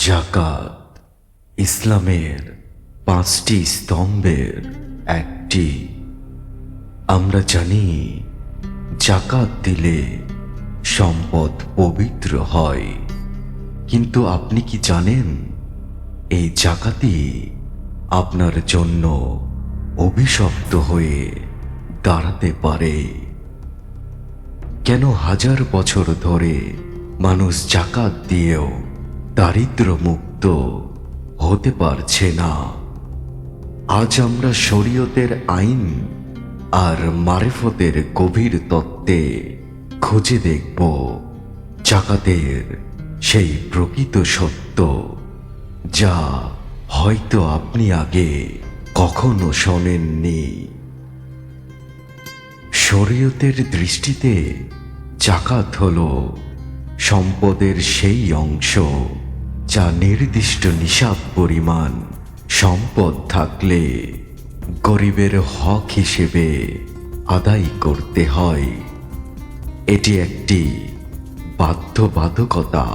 জাকাত ইসলামের 5টি স্তম্ভের একটি। আমরা জানি জাকাত দিলে সম্পদ পবিত্র হয়, কিন্তু আপনি কি জানেন এই জাকাতই আপনার জন্য অভিশপ্ত হয়ে দাঁড়াতে পারে? কেন হাজার বছর ধরে মানুষ জাকাত দিয়েও দারিদ্র মুক্ত হতে পারছে না? আজ আমরা শরীয়তের আইন আর মারিফতের গভীর তত্ত্বে খুঁজে দেখব জাকাতের সেই প্রকৃত সত্য, যা হয়তো আপনি আগে কখনো শোনেননি। শরীয়তের দৃষ্টিতে জাকাত হলো সম্পদের সেই অংশ যা নির্দিষ্ট নিসাব পরিমাণ সম্পদ থাকলে গরিবের হক হিসেবে আদায় করতে হয়। এটি একটি বাধ্যবাধকতা।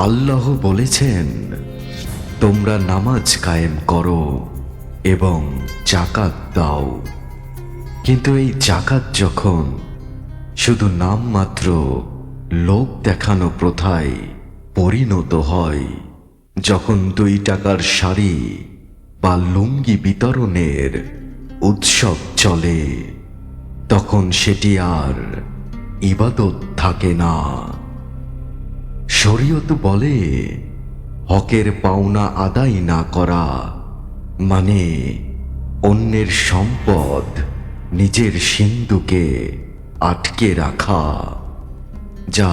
আল্লাহ বলেছেন, তোমরা নামাজ কায়েম করো এবং জাকাত দাও। কিন্তু এই জাকাত যখন শুধু নামমাত্র লোক দেখানো প্রথায় পরিণত হয়, যখন 2 টাকার শাড়ি বা লুঙ্গি বিতরণের উৎসব চলে, তখন সেটি আর ইবাদত থাকে না। শরীয়ত বলে, হকের পাওনা আদায় না করা মানে অন্যের সম্পদ নিজের সিন্ধুকে আটকে রাখা, যা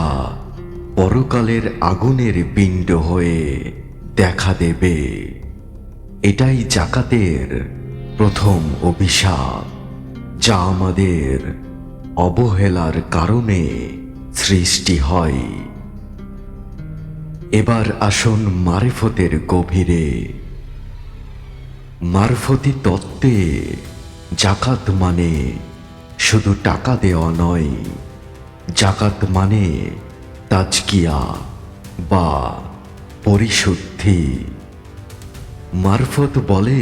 পরকালের আগুনের পিণ্ড হয়ে দেখা দেবে। এটাই জাকাতের প্রথম অভিশাপ, যা আমাদের অবহেলার কারণে সৃষ্টি হয়। এবার আসুন মারিফতের গভীরে। মারফতি তত্ত্বে জাকাত মানে শুধু টাকা দেওয়া নয়। জাকাত মানে তাজকিয়া বা পরিশুদ্ধি। মারফত বলে,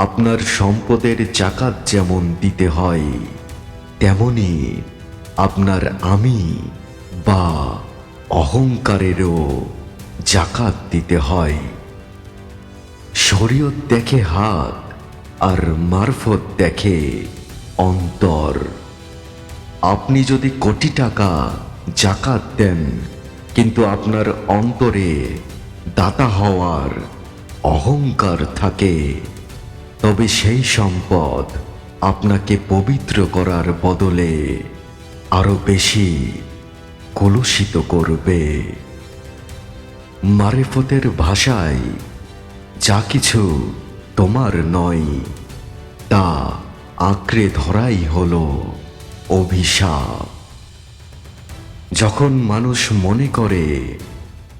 আপনার সম্পদের জাকাত যেমন দিতে হয়, তেমনি আপনার আমি বা অহংকারেরও জাকাত দিতে হয়। শরীয়ত দেখে হাত আর মারফত দেখে অন্তর। আপনি যদি কোটি টাকা জাকাত দেন, কিন্তু আপনার অন্তরে দাতা হওয়ার অহংকার থাকে, তবে সেই সম্পদ আপনাকে পবিত্র করার বদলে আরো বেশি কলুষিত করবে। মারিফতের ভাষায়, যা কিছু তোমার নয় তা আঁকড়ে ধরাই হলো অভিশাপ। যখন মানুষ মনে করে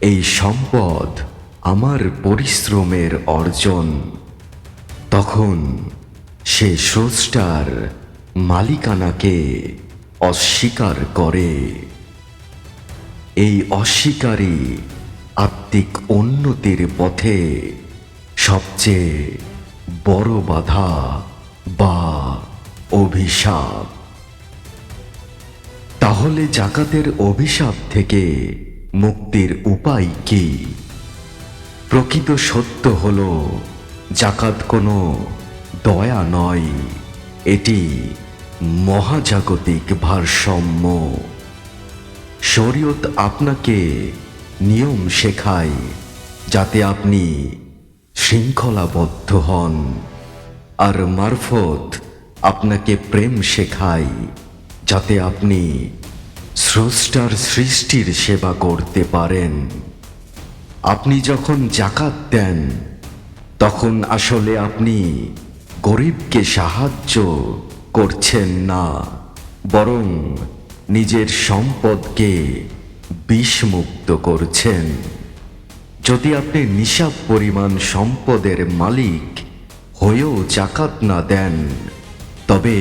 এই সম্পদ আমার পরিশ্রমের অর্জন, তখন সে স্রষ্টার মালিকানাকে অস্বীকার করে। এই অস্বীকারই আত্মিক উন্নতির পথে সবচেয়ে বড় বাধা বা অভিশাপ। তাহলে জাকাতের অভিশাপ থেকে মুক্তির উপায় কি? প্রকৃত সত্য হলো, জাকাত কোনো দয়া নয়, এটি মহাজাগতিক ভারসাম্য। শরীয়ত আপনাকে নিয়ম শেখায় যাতে আপনি শৃঙ্খলাবদ্ধ হন, আর মারফত আপনাকে প্রেম শেখায় যাতে আপনি স্রষ্টার সৃষ্টির সেবা করতে পারেন। আপনি যখন জাকাত দেন, তখন আসলে আপনি গরিবকে সাহায্য করছেন না, বরং নিজের সম্পদকে বিষমুক্ত করছেন। যদি আপনি নিসাব পরিমাণ সম্পদের মালিক হয়েও জাকাত না দেন, তবে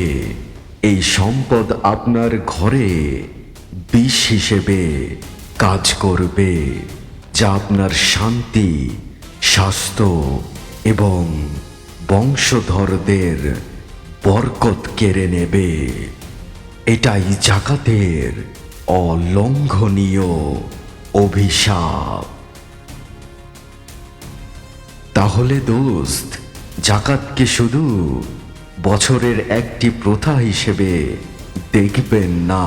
এই সম্পদ আপনার ঘরে বিষ হিসেবে কাজ করবে, যা আপনার শান্তি, স্বাস্থ্য এবং বংশধরদের বরকত কেড়ে নেবে। এটাই জাকাতের অলঙ্ঘনীয় অভিশাপ। তাহলে দোস্ত, জাকাতকে শুধু বছরের একটি প্রথা হিসেবে দেখবেন না,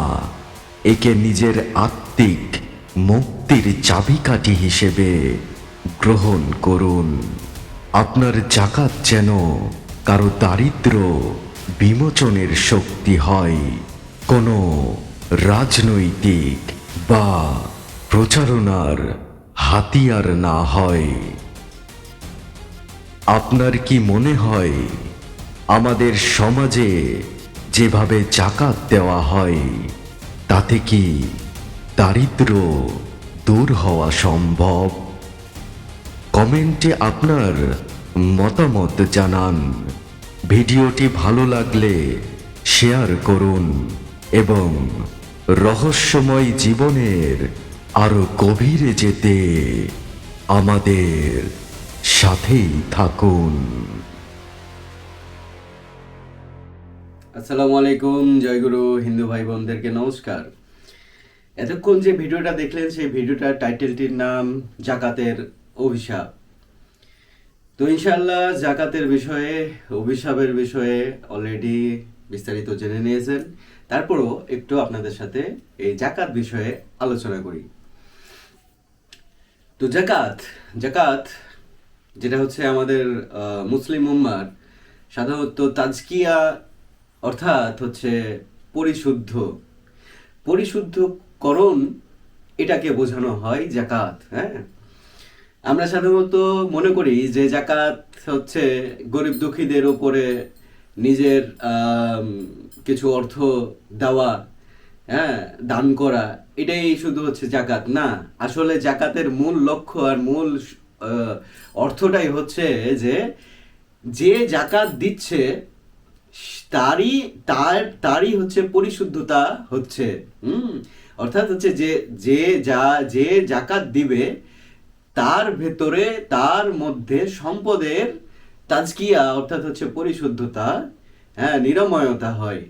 একে নিজের আত্মিক মুক্তির চাবিকাঠি হিসেবে গ্রহণ করুন। আপনার জাকাত যেন কারো দারিদ্র বিমোচনের শক্তি হয়, কোনো রাজনৈতিক বা প্রচারণার হাতিয়ার না হয়। আপনার কি মনে হয় আমাদের সমাজে যেভাবে জাকাত দেওয়া হয় তাতে কি দারিদ্র দূর হওয়া সম্ভব? কমেন্টে আপনার মতামত জানান। ভিডিওটি ভালো লাগলে শেয়ার করুন এবং রহস্যময় জীবনের আরো গভীরে যেতে আমাদের সাথেই থাকুন। আসসালামু আলাইকুম, জয়গুরু। হিন্দু ভাই বোনদেরকে নমস্কার। এতক্ষণ যে ভিডিওটা দেখলেন সেই ভিডিওটার টাইটেলটির নাম জাকাতের অভিশাপ। তো ইনশাআল্লাহ জাকাতের বিষয়ে, অভিশাপের বিষয়ে অলরেডি বিস্তারিত জেনে নিয়েছেন। তারপরও একটু আপনাদের সাথে এই জাকাত বিষয়ে আলোচনা করি। তো জাকাত যেটা হচ্ছে আমাদের মুসলিম উম্মার সাধারণত তাজকিয়া, অর্থাৎ হচ্ছে পরিশুদ্ধকরণ, এটাকে বোঝানো হয় জাকাত। হ্যাঁ, আমরা সাধারণত মনে করি যে জাকাত হচ্ছে গরিব দুঃখীদের উপরে নিজের কিছু অর্থ দেওয়া, হ্যাঁ, দান করা, এটাই শুধু হচ্ছে জাকাত না। আসলে জাকাতের মূল লক্ষ্য আর মূল অর্থটাই হচ্ছে যে যে জাকাত দিচ্ছে তারই হচ্ছে পরিশুদ্ধতা হচ্ছে। অর্থাৎ হচ্ছে যে জাকাত দিবে তার ভেতরে, তার মধ্যে সম্পদের তাজকিয়া, অর্থাৎ হচ্ছে পরিশুদ্ধতা, হ্যাঁ, নিরাময়তা হয়।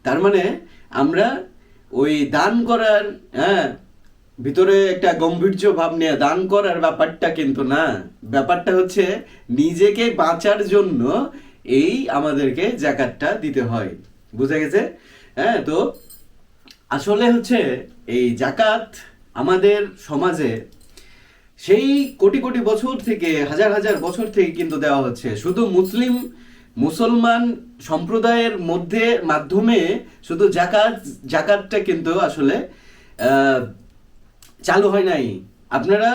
তার মানে আমরা ওই দান করার, হ্যাঁ, ভিতরে একটা গম্ভীর্য ভাব নিয়ে দান করার ব্যাপারটা কিন্তু না। ব্যাপারটা হচ্ছে নিজেকে বাঁচার জন্য এই আমাদেরকে জাকাতটা দিতে হয়। বুঝা গেছে? হ্যাঁ, তো আসলে হচ্ছে এই জাকাত আমাদের সমাজে সেই কোটি কোটি বছর থেকে, হাজার হাজার বছর থেকে কিন্তু দেওয়া হচ্ছে। শুধু মুসলমান সম্প্রদায়ের মাধ্যমে শুধু জাকাতটা কিন্তু আসলে চালু হয় নাই। আপনারা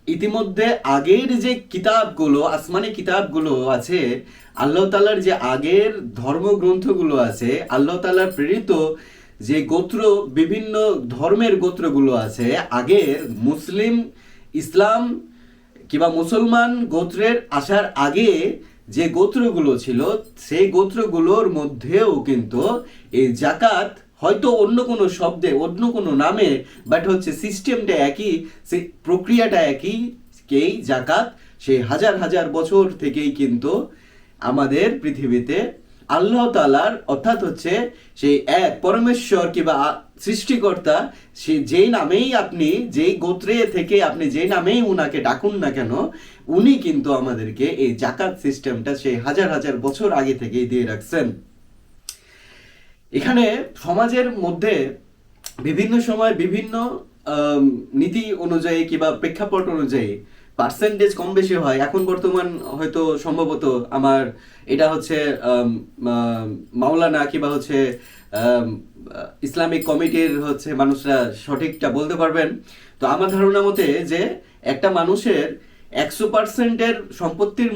ইতিমধ্যে আগের যে কিতাবগুলো, আসমানি কিতাবগুলো আছে, আল্লাহ তাআলার যে আগের ধর্মগ্রন্থগুলো আছে, আল্লাহ তাআলার প্রেরিত যে বিভিন্ন ধর্মের গোত্রগুলো আছে, আগের ইসলাম কিংবা মুসলমান গোত্রের আসার আগে যে গোত্রগুলো ছিল, সেই গোত্রগুলোর মধ্যেও কিন্তু এই জাকাত হয়তো অন্য কোনো শব্দে, অন্য কোনো নামে, বাট হচ্ছে সিস্টেমটা একই, সেই প্রক্রিয়াটা একই। এই জাকাত সেই হাজার হাজার বছর থেকেই কিন্তু আমাদের পৃথিবীতে আল্লাহ তাআলার, অর্থাৎ হচ্ছে সেই এক পরমেশ্বর কিংবা সৃষ্টিকর্তা, সে যেই নামেই আপনি, যেই গোত্রে থেকে আপনি যেই নামেই উনাকে ডাকুন না কেন, উনি কিন্তু আমাদেরকে এই জাকাত সিস্টেমটা সেই হাজার হাজার বছর আগে থেকেই দিয়ে রাখছেন। এখানে সমাজের মধ্যে বিভিন্ন সময় বিভিন্ন নীতি অনুযায়ী কিংবা প্রেক্ষাপট অনুযায়ী পার্সেন্টেজ কম বেশি হয়। এখন বর্তমান হয়তো সম্ভবত আমার এটা হচ্ছে মাওলানা কিংবা হচ্ছে ইসলামিক কমিটির হচ্ছে মানুষরা সঠিকটা বলতে পারবেন। তো আমার ধারণা মতে যে একটা মানুষের 100%-এর সম্পদের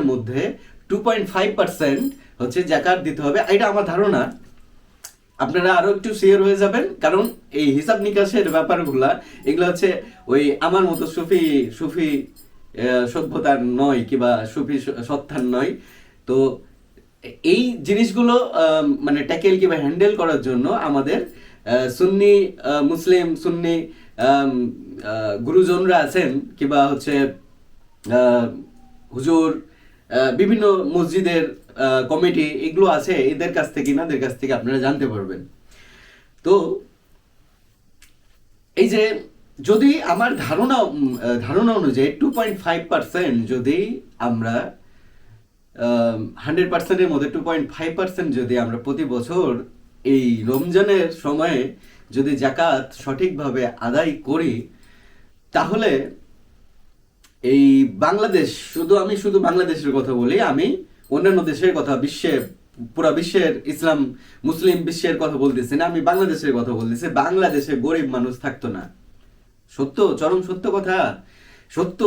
মধ্যে 2.5% হচ্ছে জাকাত দিতে হবে, এটা আমার ধারণা। আপনারা আরো একটু শেয়ার হয়ে যাবেন, কারণ এই হিসাব নিকাশের ব্যাপারগুলা, এগুলো হচ্ছে ওই আমার মতো সুফি সভ্যতার নয় কিংবা সুফি সত্তার নয়। তো এই জিনিসগুলো মানে ট্যাকেল কিংবা হ্যান্ডেল করার জন্য আমাদের সুন্নি গুরুজনরা আছেন কিংবা হচ্ছে হুজুর, বিভিন্ন মসজিদের কমিটি এগুলো আছে, এদের কাছ থেকে ইনাদের কাছ থেকে আপনারা জানতে পারবেন। তো এই যে যদি আমার ধারণা অনুযায়ী 2.5% যদি আমরা 100%-এর মধ্যে 2.5% যদি আমরা প্রতি বছর এই রমজানের সময়ে যদি জাকাত সঠিকভাবে আদায় করি, তাহলে এই বাংলাদেশ, আমি শুধু বাংলাদেশের কথা বলি, আমি অন্যান্য দেশের কথা, পুরা বিশ্বের ইসলাম মুসলিম বিশ্বের কথা বলতেছি না, আমি বাংলাদেশের কথা বলতেছি, বাংলাদেশে গরিব মানুষ থাকতো না। সত্য, চরম সত্য কথা, সত্য।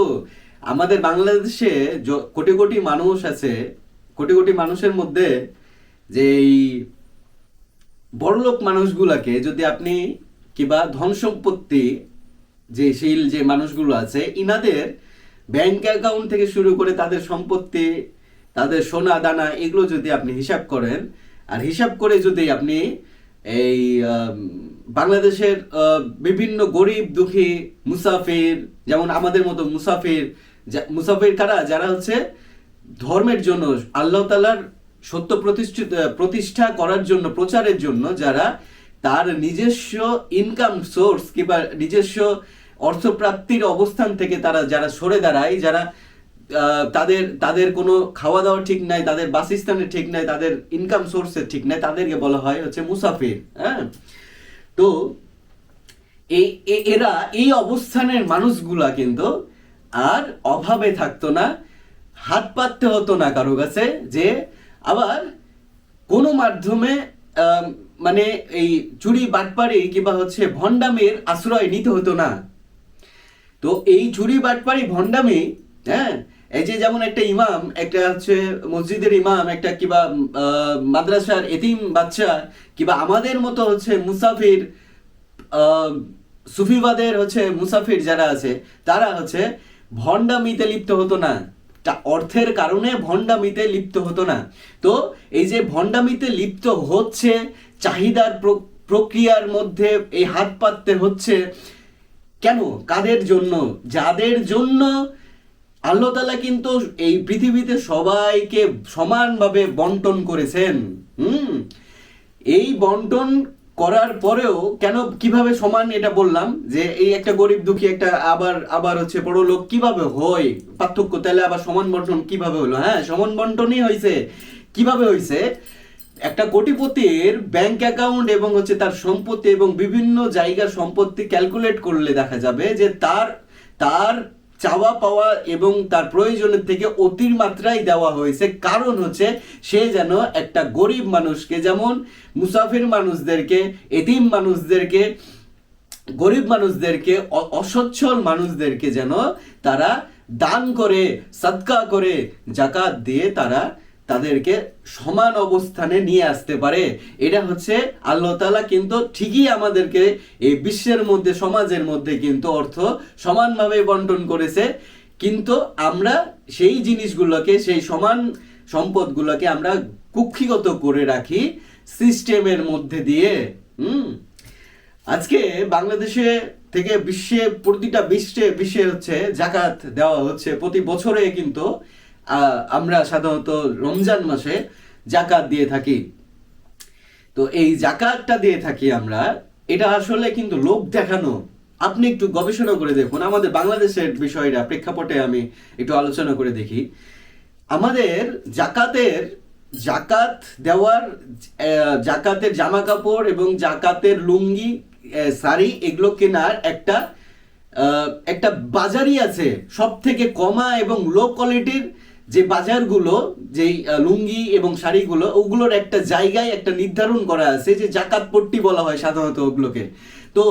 আমাদের বাংলাদেশে কোটি কোটি মানুষ আছে, কোটি কোটি মানুষের মধ্যে যে এই বড়লোক মানুষগুলাকে যদি আপনি কিংবা ধন সম্পত্তি যে শীল যে মানুষগুলো আছে, ইনাদের ব্যাংক অ্যাকাউন্ট থেকে শুরু করে তাদের সম্পত্তি, তাদের সোনা দানা, এগুলো যদি আপনি হিসাব করেন, আর হিসাব করে যদি আপনি এই বাংলাদেশের বিভিন্ন গরিব দুঃখী মুসাফির, যেমন আমাদের মতো মুসাফির কারা, যারা হচ্ছে ধর্মের জন্য, আল্লাহ তাআলার সত্য প্রতিষ্ঠা করার জন্য, প্রচারের জন্য, যারা তার নিজস্ব ইনকাম সোর্স কিংবা নিজস্ব অর্থপ্রাপ্তির অবস্থান থেকে তারা যারা সরে দাঁড়ায়, যারা তাদের কোনো খাওয়া দাওয়া ঠিক নাই, তাদের বাসস্থানের ঠিক নাই, তাদের ইনকাম সোর্সের ঠিক নাই, তাদেরকে বলা হয় হচ্ছে মুসাফির। হ্যাঁ, তো এরা এই অবস্থানের মানুষগুলা কিন্তু আর অভাবে থাকতো না, হাত পাততে হতো না কারো কাছে, যে আবার কোনো মাধ্যমে মানে এই চুরি বাটপারি কিংবা হচ্ছে ভণ্ডামির আশ্রয় নিতে হতো না। তো এই চুরি বাটপারি ভণ্ডামি, হ্যাঁ, এই যে যেমন একটা ইমাম, একটা হচ্ছে মসজিদের ইমাম, একটা কিংবা মাদ্রাসার এতিম বাচ্চা, কিংবা আমাদের মতো হচ্ছে মুসাফির, সুফিবাদের হচ্ছে মুসাফির যারা আছে, তারা হচ্ছে ভণ্ডামিতে লিপ্ত হতো না, অর্থের কারণে ভণ্ডামিতে লিপ্ত হতো না। তো এই যে ভণ্ডামিতে লিপ্ত হচ্ছে, চাহিদার প্রক্রিয়ার মধ্যে এই হাত পাততে হচ্ছে, কেন, কাদের জন্য? যাদের জন্য আল্লাহ তাআলা কিন্তু এই পৃথিবীতে সবাইকে সমানভাবে বন্টন করেছেন। এই বন্টন করার পরেও কেন, কিভাবে সমান, এটা বললাম যে এই একটা গরিব দুঃখী, একটা আবার হচ্ছে বড় লোক কিভাবে হয়, পার্থক্য, তাহলে আবার সমান বন্টন কিভাবে হলো? হ্যাঁ, সমান বন্টনই হয়েছে। কিভাবে হয়েছে? একটা কোটিপতির ব্যাংক অ্যাকাউন্ট এবং হচ্ছে তার সম্পত্তি এবং বিভিন্ন জায়গার সম্পত্তি ক্যালকুলেট করলে দেখা যাবে যে তার চাওয়া পাওয়া এবং তার প্রয়োজনের থেকে অতিমাত্রায় দেওয়া হয়েছে। কারণ হচ্ছে সে যেন একটা গরিব মানুষকে, যেমন মুসাফির মানুষদেরকে, এতিম মানুষদেরকে, গরিব মানুষদেরকে, অসচ্ছল মানুষদেরকে যেন তারা দান করে, সদকা করে, জাকাত দিয়ে তারা তাদেরকে সমান অবস্থানে নিয়ে আসতে পারে। এটা হচ্ছে আল্লাহ তাআলা কিন্তু ঠিকই আমাদেরকে এই বিশ্বের মধ্যে, সমাজের মধ্যে কিন্তু অর্থ সমানভাবে বন্টন করেছে, কিন্তু আমরা সেই জিনিসগুলোকে, সেই সমান সম্পদগুলোকে আমরা কুক্ষিগত করে রাখি সিস্টেমের মধ্যে দিয়ে। আজকে বাংলাদেশে থেকে প্রতিটা বিশ্বে হচ্ছে জাকাত দেওয়া হচ্ছে প্রতি বছরে, কিন্তু আমরা সাধারণত রমজান মাসে জাকাত দিয়ে থাকি। তো এই জাকাতটা দিয়ে থাকি আমরা, এটা আসলে কিন্তু লোক দেখানো। আপনি একটু গবেষণা করে দেখুন, আমাদের বাংলাদেশের বিষয়টা প্রেক্ষাপটে আমি একটু আলোচনা করে দেখি। আমাদের জাকাত দেওয়ার, জাকাতের জামা কাপড় এবং জাকাতের লুঙ্গি, শাড়ি, এগুলো কেনার একটা বাজারই আছে। সব থেকে কমা এবং লো কোয়ালিটির যে বাজারগুলো, যেই লুঙ্গি এবং শাড়িগুলো, ওগুলোর একটা জায়গায় একটা নির্ধারণ করা আছে যে জাকাত পট্টি বলা হয় সাধারণত ওগুলোকে। তো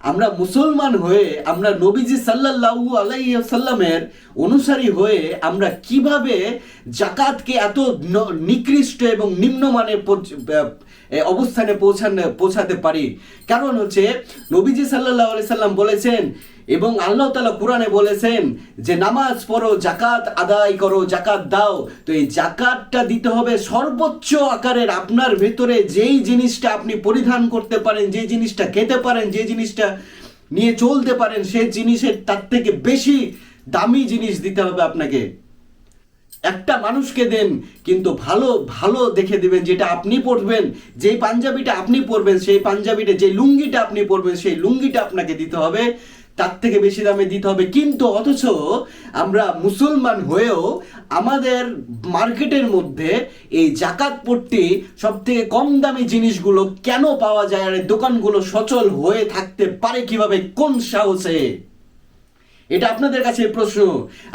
আমরা মুসলমান হয়ে, আমরা নবীজি সাল্লাল্লাহু আলাইহি ওয়াসাল্লামের অনুসারী হয়ে আমরা কিভাবে জাকাতকে এত নিকৃষ্ট এবং নিম্নমানের অবস্থানে পৌঁছাতে পারি? কারণ হচ্ছে নবীজি সাল্লাল্লাহু আলাইহি সাল্লাম বলেছেন এবং আল্লাহ তাআলা কোরআনে বলেছেন যে নামাজ পড়ো, জাকাত আদায় করো, জাকাত দাও। তো এই জাকাতটা দিতে হবে সর্বোচ্চ আকারের। আপনার ভেতরে যেই জিনিসটা আপনি পরিধান করতে পারেন, যে জিনিসটা খেতে পারেন, যে জিনিসটা নিয়ে চলতে পারেন, সে জিনিসের তার থেকে বেশি দামি জিনিস দিতে হবে আপনাকে। একটা মানুষকে দেন, কিন্তু ভালো ভালো দেখে দিবেন, যেটা আপনি পরবেন, যে পাঞ্জাবিটা আপনি পরবেন, সেই পাঞ্জাবিটা, যে লুঙ্গিটা আপনি পরবেন, সেই লুঙ্গিটা আপনাকে দিতে হবে, তার থেকে বেশি দামে দিতে হবে। কিন্তু অথচ আমরা মুসলমান হয়েও আমাদের মার্কেটের মধ্যে এই জাকাত পট্টি সব থেকে কম দামি জিনিসগুলো কেন পাওয়া যায়, আর এই দোকানগুলো সচল হয়ে থাকতে পারে কিভাবে, কোন সাহসে? এটা আপনাদের কাছে প্রশ্ন।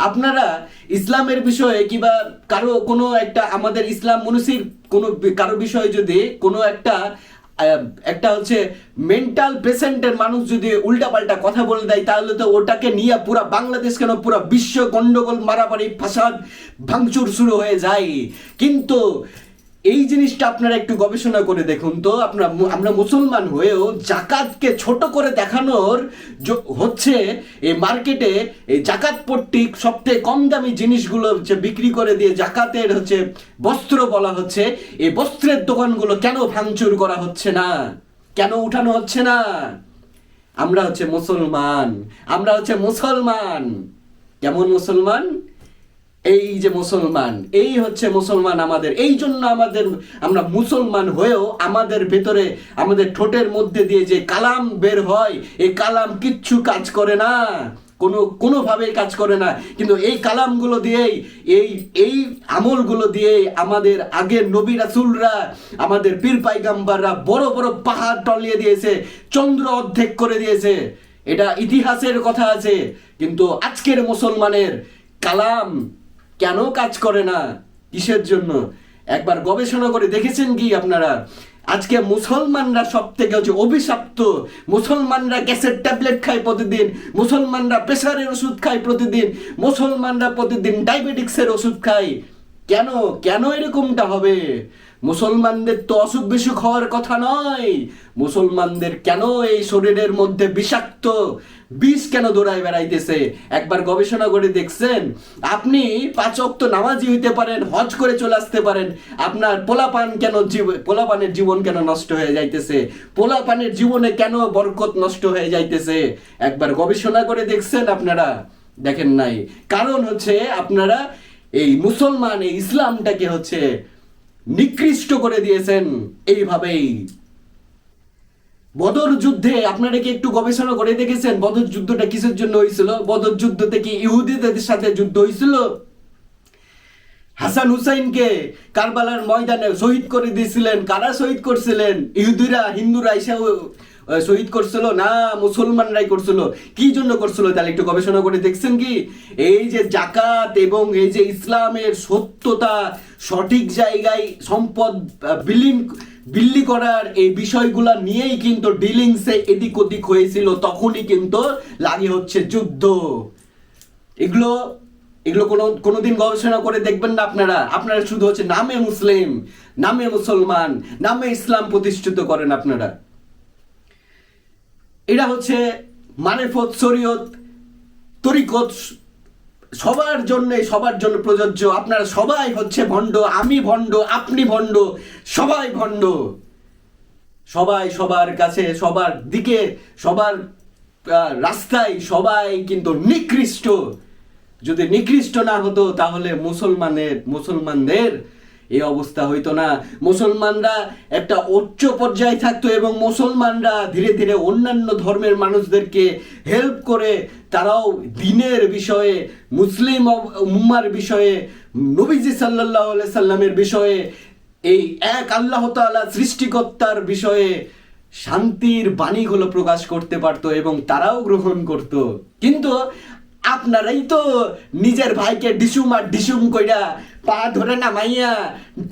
আপনারা ইসলামের বিষয়ে কিংবা কারো কোনো একটা, আমাদের ইসলাম মনীষীর কোনো কারো বিষয়ে যদি কোনো একটা হচ্ছে মেন্টাল পেশেন্টের মানুষ যদি উল্টাপাল্টা কথা বলে দেয়, তাহলে তো ওটাকে নিয়ে পুরা বাংলাদেশ কেন পুরা বিশ্ব গন্ডগোল, মারামারি, ফাসাদ, ভাঙচুর শুরু হয়ে যায়। কিন্তু এই জিনিসটা আপনারা একটু গবেষণা করে দেখুন তো, আমরা মুসলমান হয়েও জাকাতকে ছোট করে দেখানোর হচ্ছে এই মার্কেটে এই জাকাত পট্টি সবথেকে কম দামি জিনিসগুলো হচ্ছে বিক্রি করে দিয়ে জাকাতের হচ্ছে বস্ত্র বলা হচ্ছে। এই বস্ত্রের দোকানগুলো কেন ভাঙচুর করা হচ্ছে না, কেন উঠানো হচ্ছে না? আমরা হচ্ছে মুসলমান, আমরা হচ্ছে মুসলমান। কেমন মুসলমান? এই যে মুসলমান, এই হচ্ছে মুসলমান আমাদের। এই জন্য আমরা মুসলমান হয়েও আমাদের ভেতরে, আমাদের ঠোঁটের মধ্যে দিয়ে যে কালাম বের হয়, এই কালাম কিচ্ছু কাজ করে না, কোনোভাবেই কাজ করে না। কিন্তু এই কালামগুলো দিয়েই, এই আমলগুলো দিয়েই আমাদের আগের নবী রাসূলরা, আমাদের পীর পাইগাম্বাররা বড় বড় পাহাড় টলিয়ে দিয়েছে, চন্দ্র অর্ধেক করে দিয়েছে। এটা ইতিহাসের কথা আছে। কিন্তু আজকের মুসলমানের কালাম কেন কাজ করে না? কিসের জন্য? একবার গবেষণা করে দেখেছেন কি আপনারা? আজকে মুসলমানরা সব থেকে হচ্ছে অভিশপ্ত। মুসলমানরা গ্যাসের ট্যাবলেট খায় প্রতিদিন, মুসলমানরা প্রেসারের ওষুধ খায় প্রতিদিন, মুসলমানরা প্রতিদিন ডায়াবেটিক্সের ওষুধ খায়। কেন কেন এরকমটা হবে? মুসলমানদের তো অসুখ বিসুখ হওয়ার কথা নয়। মুসলমানদের কেন এই শরীরের মধ্যে বিষাক্ত বিষ কেন দৌড়ায় বেড়াইতেছে? একবার গবেষণা করে দেখছেন? আপনি 5 ওয়াক্ত নামাজি হইতে পারেন, হজ করে চলে আসতে পারেন, আপনার পোলাপানের জীবন কেন নষ্ট হয়ে যাইতেছে? পোলাপানের জীবনে কেন বরকত নষ্ট হয়ে যাইতেছে? একবার গবেষণা করে দেখছেন আপনারা? দেখেন নাই। কারণ হচ্ছে আপনারা এই মুসলমান, এই ইসলামটাকে হচ্ছে নিকৃষ্ট করে দিয়েছেন এইভাবেই। বদর যুদ্ধে আপনারা কি একটু গবেষণা করে দেখেছেন বদর যুদ্ধটা কিসের জন্য হয়েছিল? বদর যুদ্ধতে কি ইহুদিদের সাথে যুদ্ধ হয়েছিল? হাসান হুসাইনকে কারবালার ময়দানে শহীদ করে দিয়েছিলেন। কারা শহীদ করছিলেন? ইহুদিরা, হিন্দুরা এসে শহীদ করছিল না, মুসলমানরাই করছিল। কি জন্য করছিল? তাহলে একটু গবেষণা করে দেখছেন কি? এই যে জাকাত এবং এই যে ইসলামের সত্যতা, সঠিক জায়গায় সম্পদ বিল্লি করার এই বিষয়গুলো নিয়েই কিন্তু ডিলিংসে এদিক ওদিক হয়েছিল। তখনই কিন্তু লাগে হচ্ছে যুদ্ধ। এগুলো কোনোদিন গবেষণা করে দেখবেন না আপনারা শুধু হচ্ছে নামে মুসলিম, নামে মুসলমান, নামে ইসলাম প্রতিষ্ঠিত করেন আপনারা। এটা হচ্ছে মারেফত, শরীয়ত, তরিকত সবার জন্য প্রযোজ্য। আপনারা সবাই হচ্ছে ভণ্ড, আমি ভণ্ড, আপনি ভণ্ড, সবাই ভণ্ড। সবাই সবার কাছে, সবার দিকে, সবার রাস্তায় সবাই কিন্তু নিকৃষ্ট। যদি নিকৃষ্ট না হতো তাহলে মুসলমানদের এই অবস্থা হইতো না। মুসলমানরা একটা উচ্চ পর্যায়ে থাকতো এবং মুসলমানরা ধীরে ধীরে অন্যান্য ধর্মের মানুষদেরকে হেল্প করে তারাও দ্বীনের বিষয়ে, মুসলিম উম্মার বিষয়ে, নবীজি সাল্লাল্লাহু আলাইহি সাল্লামের বিষয়ে, এই এক আল্লাহ তাআলা সৃষ্টিকর্তার বিষয়ে শান্তির বাণীগুলো প্রকাশ করতে পারতো এবং তারাও গ্রহণ করত। কিন্তু আপনারাই তো নিজের ভাইকে ডিসুম কইরা পা ধরে নামাইয়া,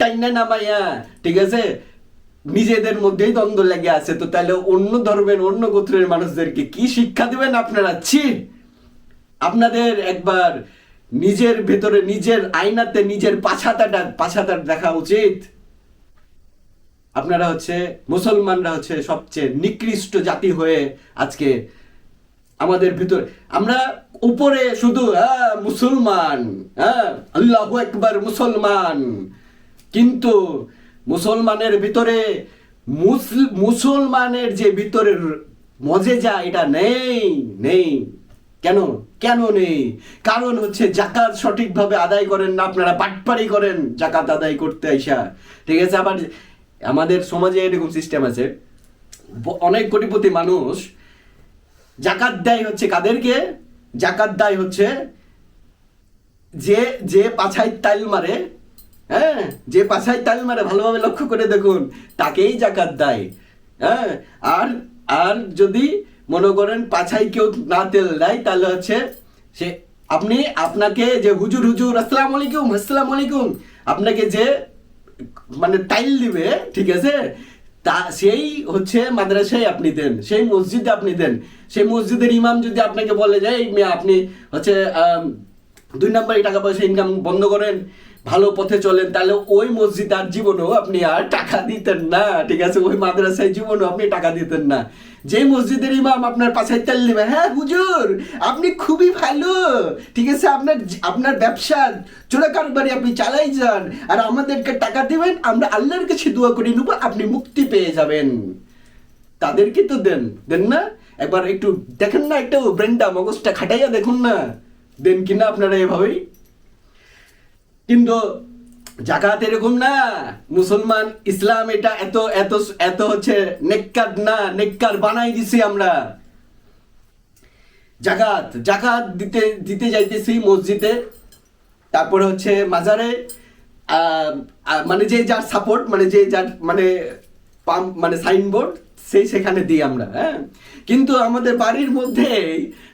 টাইনা নামাইয়া, ঠিক আছে, নিজেদের মধ্যেই দ্বন্দ্ব লেগে আছে। তো তাহলে অন্য ধর্মের, অন্য গোত্রের মানুষদেরকে কি শিক্ষা দিবেন আপনারা? আপনাদের একবার নিজের ভেতরে, নিজের আয়নাতে নিজের পাছাটা দেখা উচিত। আপনারা হচ্ছে, মুসলমানরা হচ্ছে সবচেয়ে নিকৃষ্ট জাতি হয়ে আজকে আমাদের ভিতরে, আমরা উপরে শুধু মুসলমান, আল্লাহু আকবার মুসলমান, কিন্তু মুসলমানের ভিতরে মুসলমানের যে ভিতরের মজে যা এটা নেই নেই। কেন কেন নেই? কারণ হচ্ছে জাকাত সঠিকভাবে আদায় করেন না আপনারা, বাটপারি করেন জাকাত আদায় করতে আইসা, ঠিক আছে? আবার আমাদের সমাজে এরকম সিস্টেম আছে, অনেক কোটিপতি মানুষ জাকাত দেয় হচ্ছে কাদেরকে? জাকাত দেয় হচ্ছে যে যে পাছায় তাইল মারে, হ্যাঁ, যে পাছায় তাইল মারে, ভালোভাবে লক্ষ্য করে দেখুন, তাকেই জাকাত দেয়। হ্যাঁ, আর আর যদি মনে করেন পাছায় কেউ না তেল দেয়, তাহলে হচ্ছে সে আপনাকে যে হুজুর হুজুর আসসালামু আলাইকুম আসসালামু আলাইকুম আপনাকে যে মানে টাইল দিবে, ঠিক আছে, তা সেই হচ্ছে মাদ্রাসায় আপনি দেন, সেই মসজিদে আপনি দেন। সেই মসজিদের ইমাম যদি আপনাকে বলে যে এই মেয়ে আপনি হচ্ছে 2 নম্বরে টাকা পয়সা ইনকাম বন্ধ করেন, ভালো পথে চলেন, তাহলে ওই মসজিদ আর জীবনেও আপনি আর টাকা দিতেন না, ঠিক আছে? ওই মাদ্রাসায় জীবনেও আপনি টাকা দিতেন না। যে মসজিদের ইমাম আপনার পাশে তেল দিবে, হ্যাঁ হুজুর আপনি খুবই ভালো, ঠিক আছে, আপনার ব্যবসা চোরা কারবারি আপনি চালাই যান, আর আমাদেরকে টাকা দিবেন, আমরা আল্লাহর কাছে দোয়া করে নেবো, আপনি মুক্তি পেয়ে যাবেন। তাদেরকে তো দেন, দেন না? একবার একটু দেখেন না, একটু ব্রেনটা মগজটা খাটাইয়া দেখুন না, দেন কিনা আপনারা এভাবেই। কিন্তু জাকাত এরকম না। মুসলমান ইসলাম এটা এত এত এত হচ্ছে নেককার না, নেককার বানাই দিছি আমরা। জাকাত জাকাত দিতে দিতে যাইতেছি মসজিদে, তারপরে হচ্ছে মাজারে, মানে যে যার সাপোর্ট, মানে যে যার মানে পাম্প মানে সাইনবোর্ড, সেখানে দিই আমরা। হ্যাঁ, কিন্তু আমাদের বাড়ির মধ্যে,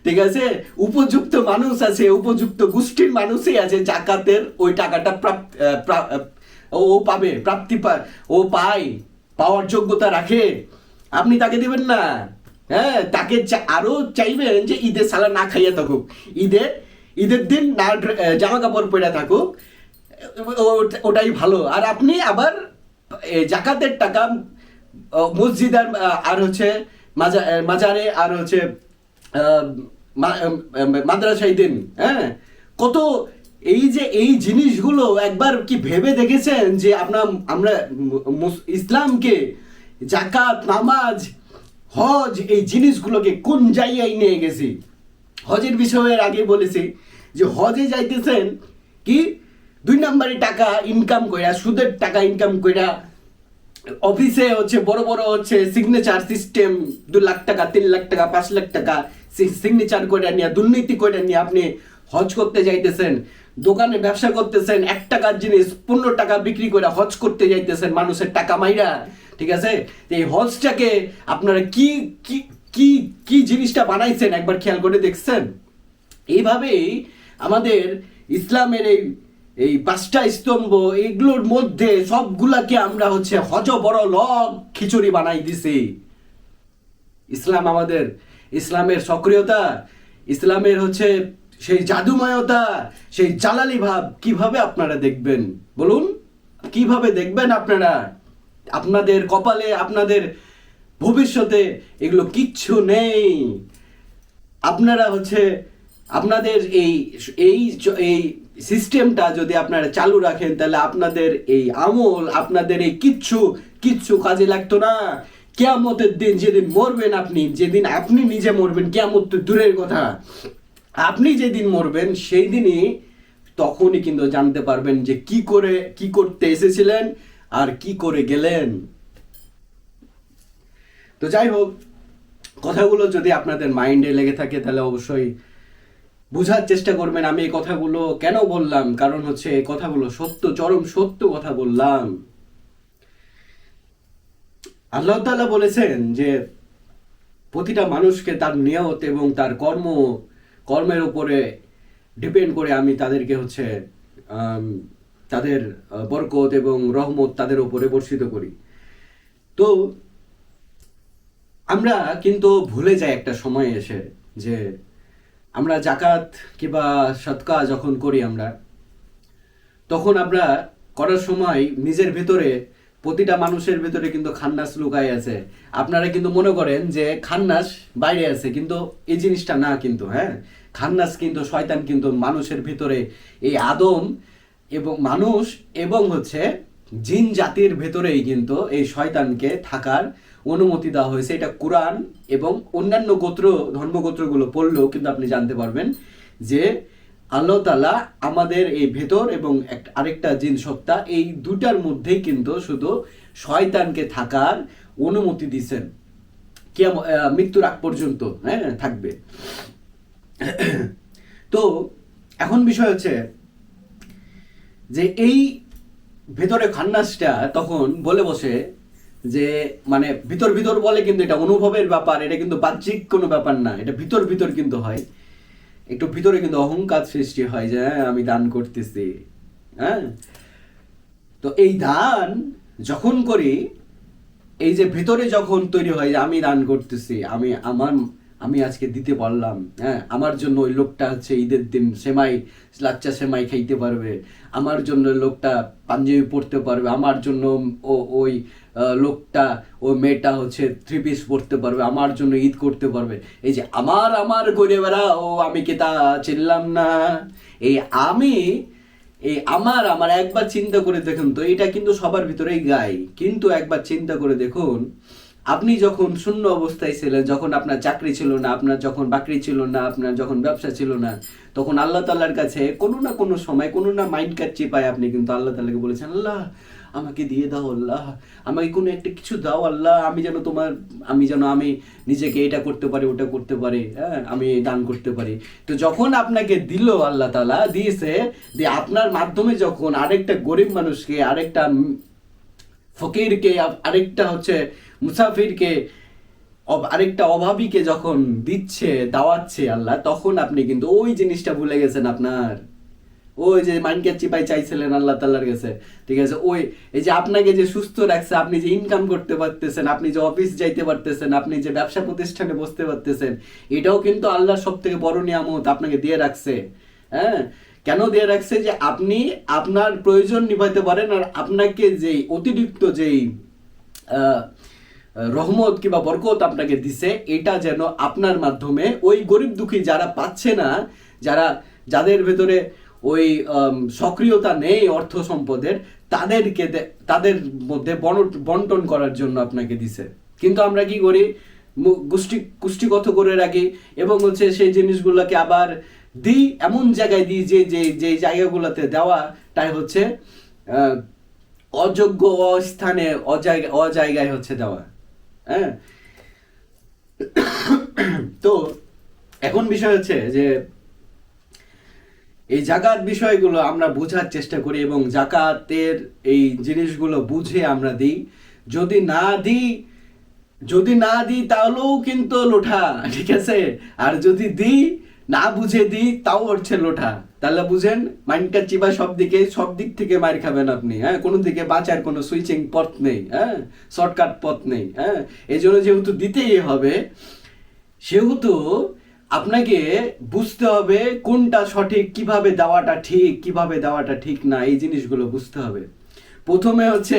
ঠিক আছে, উপযুক্ত মানুষ আছে, উপযুক্ত গোষ্ঠীর মানুষই আছে, জাকাতের ওই টাকাটা ও পাবে, ও পাওয়ার যোগ্যতা রাখে, আপনি তাকে দিবেন না। হ্যাঁ, তাকে আরো চাইবেন যে ঈদের সালা না খাইয়া থাকুক, ঈদের দিন না জামা কাপড় পরে থাকুক, ওটাই ভালো। আর আপনি আবার জাকাতের টাকা মসজিদ আর হচ্ছে মাজারে আর হচ্ছে মাদ্রাসায় দিন। হ্যাঁ, কত এই যে এই জিনিসগুলো একবার কি ভেবে দেখেছেন যে আমরা ইসলামকে, জাকাত, নামাজ, হজ, এই জিনিসগুলোকে কোন জায়গায় নিয়ে গেছি? হজের বিষয়ে আগে বলেছি যে হজে যাইতেছেন কি 2 নম্বরে টাকা ইনকাম কইরা, সুদের টাকা ইনকাম কইরা, অফিসে হচ্ছে বড় বড় হচ্ছে সিগনেচার সিস্টেম, 2 লাখ টাকা 3 লাখ টাকা 5 লাখ টাকা সিগনেচার করে নিয়ে, দুর্নীতি করে নিয়ে আপনি হজ করতে যাইতেছেন। দোকানে ব্যবসা করতেছেন, 1 টাকার জিনিস 15 টাকা বিক্রি করে হজ করতে যাইতেছেন মানুষের টাকা মাইরা, ঠিক আছে? এই হজটাকে আপনারা কি কি কি কি জিনিসটা বানাইছেন একবার খেয়াল করে দেখছেন? এইভাবেই আমাদের ইসলামের এই 5টা স্তম্ভ, এগুলোর মধ্যে সবগুলাকে আমরা হচ্ছে বড় খিচুড়ি বানাই দিছি। ইসলামের সক্রিয়তা, ইসলামের হচ্ছে সেই জাদুময়তা, সেই জালালি ভাব কিভাবে আপনারা দেখবেন বলুন? কিভাবে দেখবেন আপনারা? আপনাদের কপালে, আপনাদের ভবিষ্যতে এগুলো কিচ্ছু নেই। আপনারা হচ্ছে আপনাদের এই এই এই সিস্টেমটা যদি আপনারা চালু রাখেন, তাহলে আপনাদের এই আমল, আপনাদের এই কিচ্ছু কাজে লাগতো না। কিয়ামতের দিন যেদিন মরবেন আপনি, যেদিন আপনি নিজে মরবেন, কিয়ামত তো দূরের কথা, আপনি যেদিন মরবেন সেই দিনই, তখনই কিন্তু জানতে পারবেন যে কি করতে এসেছিলেন আর কি করে গেলেন। তো যাই হোক, কথাগুলো যদি আপনাদের মাইন্ডে লেগে থাকে তাহলে অবশ্যই বোঝার চেষ্টা করবেন আমি এই কথাগুলো কেন বললাম। কারণ হচ্ছে এই কথাগুলো সত্য, চরম সত্য কথা বললাম। আল্লাহ তাআলা বলেছেন যে প্রতিটা মানুষকে তার নিয়ত এবং তার কর্মের উপরে ডিপেন্ড করে আমি তাদেরকে হচ্ছে তাদের বরকত এবং রহমত তাদের উপরে বর্ষিত করি। তো আমরা কিন্তু ভুলে যাই একটা সময় এসে যে আমরা জাকাত কিংবা সদকা যখন করি আমরা, তখন আমরা করার সময় নিজের ভিতরে, প্রতিটা মানুষের ভিতরে কিন্তু খান্নাস লুকায় আছে। আপনারা কিন্তু মনে করেন যে খান্নাস বাইরে আছে, কিন্তু এই জিনিসটা না কিন্তু। হ্যাঁ, খান্নাস কিন্তু শয়তান কিন্তু মানুষের ভিতরে, এই আদম এবং মানুষ এবং হচ্ছে জিন জাতির ভেতরেই কিন্তু এই শয়তানকে থাকার অনুমতি দেওয়া হয়েছে। এটা কোরআন এবং অন্যান্য ধর্মগোত্রগুলো পড়লেও কিন্তু আপনি জানতে পারবেন যে আল্লাহ তাআলা আমাদের এই ভেতর এবং আরেকটা জিন সত্তা, এই দুটার মধ্যেই কিন্তু শুধু শয়তানকে থাকার অনুমতি দিয়েছেন, মৃত্যুর আগ পর্যন্ত থাকবে। তো এখন বিষয় হচ্ছে যে এই ভেতরে খান্নাসটা তখন বলে বসে যে মানে ভিতর ভিতর বলে, কিন্তু এটা অনুভবের ব্যাপার, এটা কিন্তু বাহ্যিক কোনো ব্যাপার না, এটা ভিতর ভিতর কিন্তু হয়। একটু ভিতরে কিন্তু অহংকার সৃষ্টি হয় যে আমি দান করতেছি। তো এই দান যখন করি, এই যে ভেতরে যখন তৈরি হয় যে আমি দান করতেছি, আমি আজকে দিতে পারলাম, আমার জন্য ওই লোকটা হচ্ছে ঈদের দিন লাচ্চা সেমাই খাইতে পারবে, আমার জন্য লোকটা পাঞ্জাবি পরতে পারবে, আমার জন্য ওই লোকটা ওই মেয়েটা হচ্ছে 3 পিস পরতে পারবে, আমার জন্য ঈদ করতে পারবে। এই যে আমার করে বেড়া, আমি কি তা চিনলাম না? এই আমার একবার চিন্তা করে দেখুন তো, এটা কিন্তু সবার ভিতরেই গায়, কিন্তু একবার চিন্তা করে দেখুন, আপনি যখন শূন্য অবস্থায় ছিলেন, যখন আপনার চাকরি ছিল না, আপনার যখন বাকরি ছিল না, আপনার যখন ব্যবসা ছিল না, তখন আল্লাহ তাআলার কাছে কোনো না কোনো সময় কোনো না মাইন্ড কাট চিপায় আপনি কিন্তু আল্লাহ তাআলাকে বলেছেন, আল্লাহ আমাকে দিয়ে দাও, আল্লাহ আমাকে কোনো একটা কিছু দাও, আল্লাহ আমি যেন আমি নিজেকে এটা করতে পারি, ওটা করতে পারি, আমি দান করতে পারি। তো যখন আপনাকে দিল, আল্লাহ তাআলা দিয়েছে, দিয়ে আপনার মাধ্যমে যখন আরেকটা গরিব মানুষকে, আরেকটা ফকিরকে, আরেকটা হচ্ছে মুসাফিরকে, আরেকটা অভাবীকে যখন দাওয়াচ্ছে আল্লাহ, তখন আপনি কিন্তু ওই জিনিসটা ভুলে গেছেন। আপনার ওই যে মাইনকে চিপাই চাইছিলেন আল্লাহ তাআলার কাছে, ঠিক আছে, ওই এই যে আপনাকে যে সুস্থ রাখছে, আপনি যে ইনকাম করতে পারতেছেন, আপনি যে অফিস যাইতে পারতেছেন, আপনি যে ব্যবসা প্রতিষ্ঠানে বসতে পারতেছেন, এটাও কিন্তু আল্লাহর সব থেকে বড় নিয়ামত আপনাকে দিয়ে রাখছে। কেন দিয়ে রাখছে? যে আপনি আপনার প্রয়োজন নিভাইতে পারেন, আর আপনাকে যেই অতিরিক্ত যেই রহমত কিংবা বরকত আপনাকে দিছে, এটা যেন আপনার মাধ্যমে ওই গরিব দুঃখী যারা পাচ্ছে না, যাদের ভেতরে ওই সক্রিয়তা নেই অর্থ সম্পদের, তাদের মধ্যে বন্টন করার জন্য আপনাকে দিছে। কিন্তু আমরা কি করি? কুষ্টিগত করে রাখি এবং হচ্ছে সেই জিনিসগুলোকে আবার দিই, এমন জায়গায় দিই যে জায়গাগুলোতে দেওয়াটাই হচ্ছে অযোগ্য, অস্থানে, অজায়গায় হচ্ছে দেওয়া। তো এখন বিষয় হচ্ছে যে এই জাকাত বিষয়গুলো আমরা বোঝার চেষ্টা করি এবং জাকাতের এই জিনিসগুলো বুঝে আমরা দিই। যদি না দিই তাহলেও কিন্তু লোঠা, ঠিক আছে? আর যদি না বুঝে দিই তাও হচ্ছে লোঠা। তাহলে বুঝেন, মাইন্ডটা চিবা সব দিক থেকে মার খাবেন আপনি। কোনো দিকে বাঁচার কোনো সুইচিং পথ নেই, শর্টকাট পথ নেই। এই জন্য যেহেতু দিতেই হবে, সেহেতু আপনাকে বুঝতে হবে কোনটা সঠিক, কিভাবে দেওয়াটা ঠিক না, এই জিনিসগুলো বুঝতে হবে। প্রথমে হচ্ছে